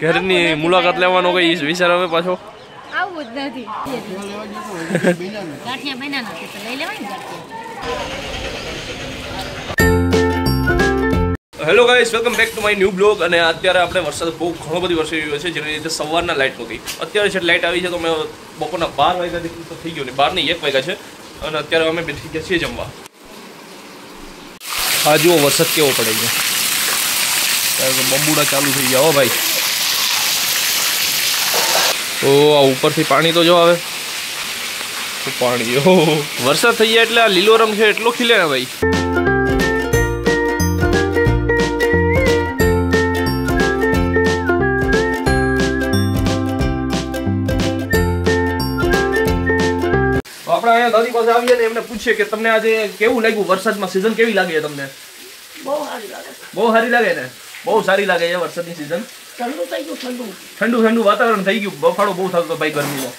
ઘરની મુલાકાત લેવાનો કઈ વિચાર આવે પાછો? આવું જ નથી. ગાંઠિયા બન્યા નથી તો લઈ લેવાય ને ગાંઠિયા. Hello guys, welcome back to my new blog. અને અત્યારે આપણે વરસાદ બહુ ઘણો બધી વરસી રહ્યો છે, જેની રીતે સવારના લાઇટ નહોતી. અત્યારે છે લાઇટ આવી છે તો મેં બપોરના 12 વાગ્યાથી તો થઈ ગયો ને 12 નહીં 1 વાગ્યા છે અને અત્યારે અમે બેઠી ગયા છીએ જમવા. આ જુઓ વરસાદ કેવો પડે છે, બંબુડા ચાલુ થઈ ગયા હો ભાઈ. તો આ ઉપરથી પાણી તો જો આવે પાણી. વરસાદ થઈ જાય એટલે આ લીલો રંગ છે એટલો ખીલે ને ભાઈ. આપણે અહીંયા દાદી પાસે આવીએ ને એમને પૂછીએ કે તમને આજે કેવું લાગ્યું, વરસાદમાં સિઝન કેવી લાગે છે તમને? બહુ સારી લાગે. બહુ સારી લાગે ને? બહુ સારી લાગે છે વરસાદની સિઝન. ઠંડુ થઈ ગયું, ઠંડુ ઠંડુ વાતાવરણ થઈ ગયું. બફાળો બહુ થતો ભાઈ ગરમીમાં.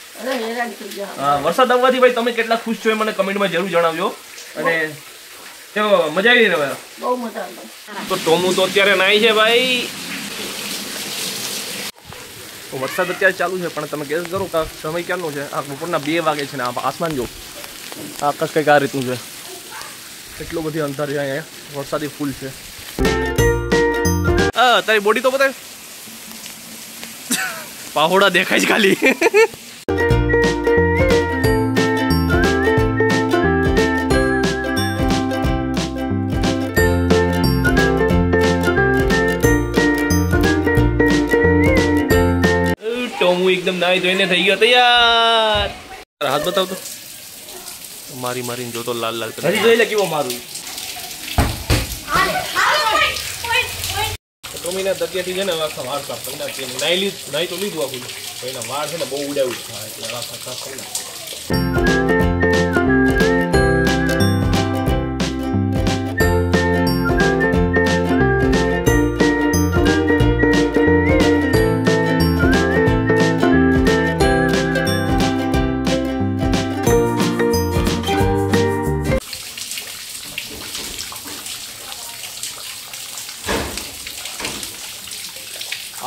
હા, વરસાદ આવવાથી ભાઈ તમે કેટલા ખુશ છો એ મને કમેન્ટમાં જરૂર જણાવજો. અને કેવો મજા આવી ને ભાઈ? બહુ મજા આવી. તો ટોમુ તો અત્યારે નાઈ છે ભાઈ. વરસાદ અત્યારે ચાલુ છે પણ તમે ગેસ કરો કે સમય ક્યારનો છે? આ બપોરના 2 વાગે છે ને આસમાન જો આકાશ કંઈક આ રીતનું છે. એટલો બધી અંતર છે અહીંયા, વરસાદી ફૂલ છે. તારી બોડી તો બતાય, પાહોડા દેખાય છે ખાલી. ટોમુ એકદમ નાઈ ધોઈને થઈ ગયો તૈયાર. હાથ બતાવ તો. મારી મારીને જોતો લાલ લાલ કરી જોઈ લે કેવો મારું. ટોમીના તકિયાથી છે ને આખા વાળ સાફ કરી નાખી. નાઈ તો લીધું આખું, એના વાળ છે ને બહુ ઉડાવ્યું એટલે આખા સાફ કરી નાખી.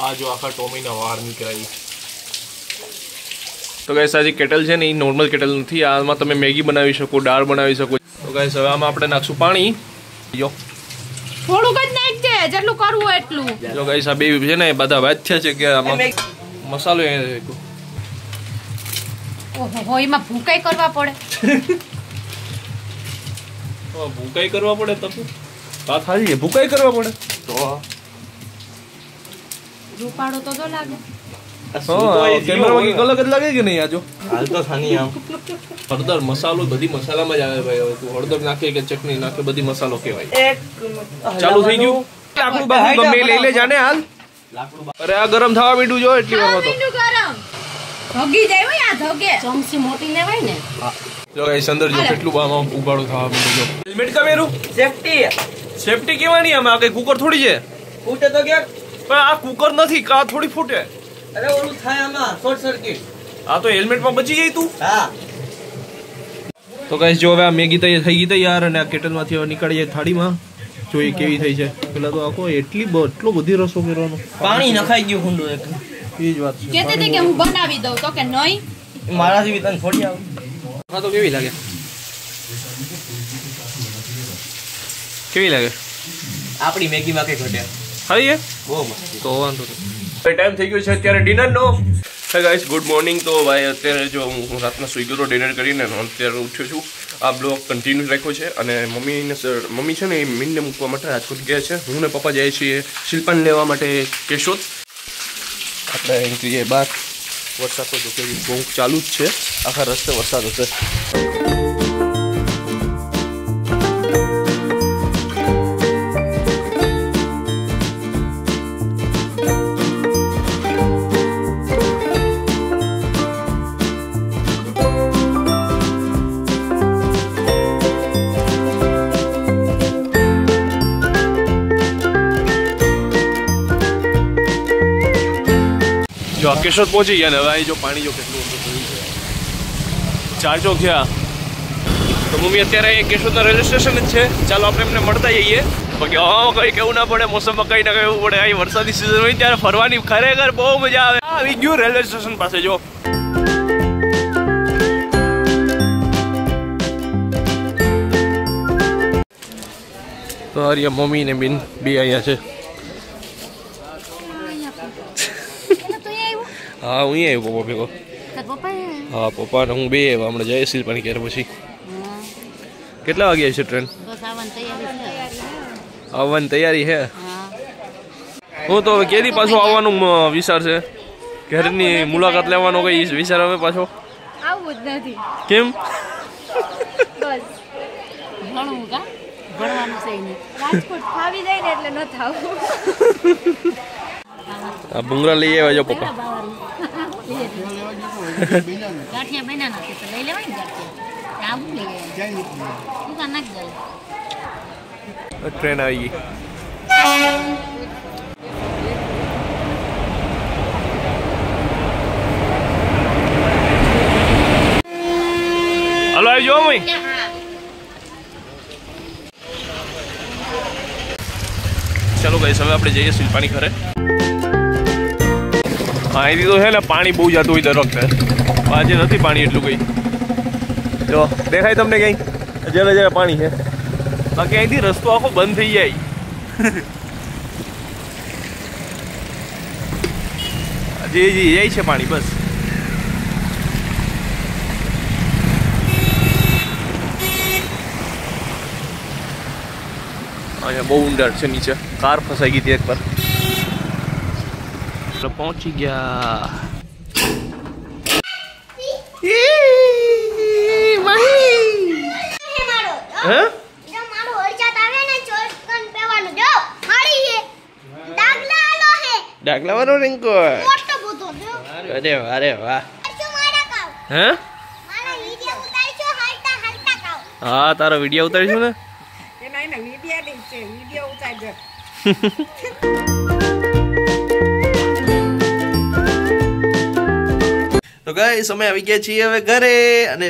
આ જો આખા ટોમીના વાળ નીકળાય. તો ગાઈસ આ જે કેટલ છે ને એ નોર્મલ કેટલ નથી. આમાં તમે મેગી બનાવી શકો, દાળ બનાવી શકો. તો ગાઈસ હવે આમાં આપણે નાખશું પાણી. જો થોડુંક જ નાખજે, જેટલું કરવું હોય એટલું. જો ગાઈસ આ બે છે ને બધા વાત છે કે આમાં મસાલો ઓહો એમાં ભૂકાઈ કરવા પડે. ભૂકાઈ કરવા પડે તો વાત સાચી છે, ભૂકાઈ કરવા પડે તો રૂપાળો તો લાગે. કેમેરામાં કઈક અલગ જ લાગે કે નહીં? આજો હાલ તો ખાની આમ હળદર મસાલો બધી મસાલામાં જ આવે ભાઈ. હવે તું હળદર નાખે કે ચટણી નાખે બધી મસાલો કહેવાય. ચાલુ થઈ ગયું. લાકડું બાકડું ગમે લઈ લે જાને હાલ. અરે આ ગરમ થવા મીઠું જો એટલી વાર તો ગરમ ધોગી જાય હોય. આ ધોગે ચમચી મોટી લેવાય ને. જો ગાઈસ અંદર જો કેટલું બામાં ઉબાળો થવા મીઠું. જો હેલ્મેટ કામેરું સેફટી કેવાની આમાં? કઈ કુકર થોડી છે ફૂટે તો કે પણ આ કુકર નથી કા થોડી ફૂટે. અરે ઓલું થાય આમાં શોર્ટ સર્કિટ. આ તો હેલ્મેટમાં બચી ગઈ તું. હા તો ગાઈસ જો હવે આ મેગી તૈયાર થઈ ગઈ તૈયાર અને આ કેટલમાંથી હવે નીકળી જાય થાળીમાં. જોઈએ કેવી થઈ છે. પેલા તો આખો એટલો બધી રસો કરવાનો. પાણી નખાઈ ગયું ખુંડું એક. એ જ વાત છે. કેતે તે કે હું બનાવી દઉં તો કે નહીં. મારા જેવી તને થોડી આવે. હા તો કેવી લાગે? કેવી લાગે? આપણી મેગી માં કઈ ઘટે ખાઈએ બહુ મસ્ત. તો વાંધો નહીં. ટાઈમ થઈ ગયો છે અત્યારે ડિનરનો. હે ગાઈસ ગુડ મોર્નિંગ. તો ભાઈ અત્યારે જો હું રાતના સુઈ ગયો ડિનર કરીને અત્યારે ઉઠ્યો છું. આ બ્લોગ કન્ટિન્યુ રાખ્યો છે અને મમ્મી છે ને એ મીનને મૂકવા માટે રાજકોટ ગયા છે. હું ને પપ્પા જાય છીએ શિલ્પાને લેવા માટે કેશોદ. આપણે અહીં જઈએ બહાર. વરસાદ તો જો કે બહુ ચાલુ જ છે, આખા રસ્તે વરસાદ હશે. જો કેશોદ પહોંચી ગયા ને હવે જો પાણી જો કેટલું ઊંડું થયું છે. 4 ચોક થયા. તો મમ્મી અત્યારે કેશોદના રેલવે સ્ટેશન જ છે. ચાલો આપણે એમને મળતા જઈએ. બાકી કઈ કેવું ના પડે, મોસમમાં કઈ ના કહેવું પડે. અહીં વરસાદની સિઝન હોય ત્યારે ફરવાની ખરેખર બહુ મજા આવે. આવી ગયું રેલવે સ્ટેશન પાસે. જો તો હરિયા મમ્મી ને બેન બે અહીંયા છે. હા હું આવ્યો પપ્પા ભેગો. હા પપ્પા ને હું બે હમણાં જઈએ શિલ્પાની ક્યારે પછી. કેટલા વાગે છે ટ્રેન? આવવાની તૈયારી છે. હું તો હવે કેદી પાછો આવવાનું વિચાર છે? ઘરની મુલાકાત લેવાનો કઈ વિચાર હવે પાછો? આવું જ નથી. કેમ? બસ ભણવું કા ભણવાનું છે નહીં. રાજકોટ ફાવી જાય ને એટલે ન થાવું. આ ભૂંગરા લઈ આવ્યા જો પપ્પા. ગાંઠિયા બન્યા નથી તો લઈ લેવાય ને ગાંઠિયા. આવું લઈ આવ્યા. તું કા નાખ જાય. ટ્રેન આવી ગઈ. હલો આવી જો મય. ચાલો ગાઈસ હવે આપણે જઈએ શિલ્પાની ઘરે. હા અહીંથી તો છે ને પાણી બહુ જતું હોય દર વખતે. આજે નથી પાણી એટલું કંઈ. જો દેખાય તમને કંઈ? જરા જરા પાણી છે. બાકી અહીંથી રસ્તો આખો બંધ થઈ જાય. જી જાય છે પાણી બસ. અહીંયા બહુ ઊંડાણ છે નીચે. કાર ફસાઈ ગઈ હતી એક વાર. પહોંચી ગયા. હે ડાકલા વાળો રિંકો. અરે અરે વાહ. હે હા તારો વિડીયો ઉતારીશું ને. તો ગાઈસ અમે આવી ગયા છીએ હવે ઘરે. અને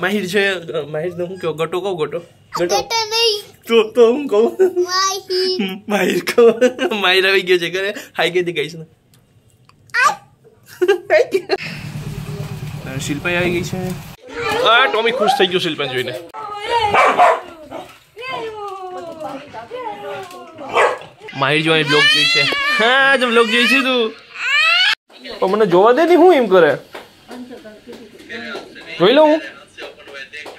માહિર છે. માહિર ને હું કહું ગટો કહું ગટો તો હું કહું માહિર કહું. માહિર આવી ગયો છે ઘરે. હાઈ કીધી ગઈશ ને. શિલ્પા આવી ગઈ છે. હા ટોમી ખુશ થઈ ગયો શિલ્પા જોઈને. માહિર જો બ્લોગ જોઈ છે. હા જો બ્લોગ જોઈ છે તું. પણ મને જોવા દે નહીં. હું એમ કરે જોઈ લઉં.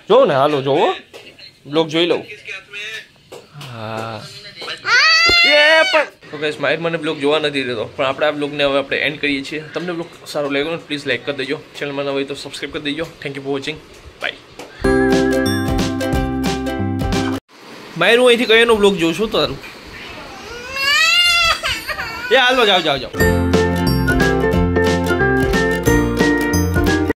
જોઉં ને હાલો જોવો બ્લોગ જોઈ લઉં. હા પણ તો ગાઈસ માહિર મને બ્લોગ જોવા નથી દેતો. પણ આપણે આ બ્લોગને હવે આપણે એન્ડ કરીએ છીએ. તમને બ્લોગ સારો લાગ્યો ને પ્લીઝ લાઈક કરી દેજો. ચેનલમાં નવા હોય તો સબસ્ક્રાઈબ કરી દેજો. Thank you for watching. Bye. Mahir હું અહીંથી કયાનો બ્લોગ જોઉં છું તારું? એ હાલો જાઓ જાઓ જાઓ.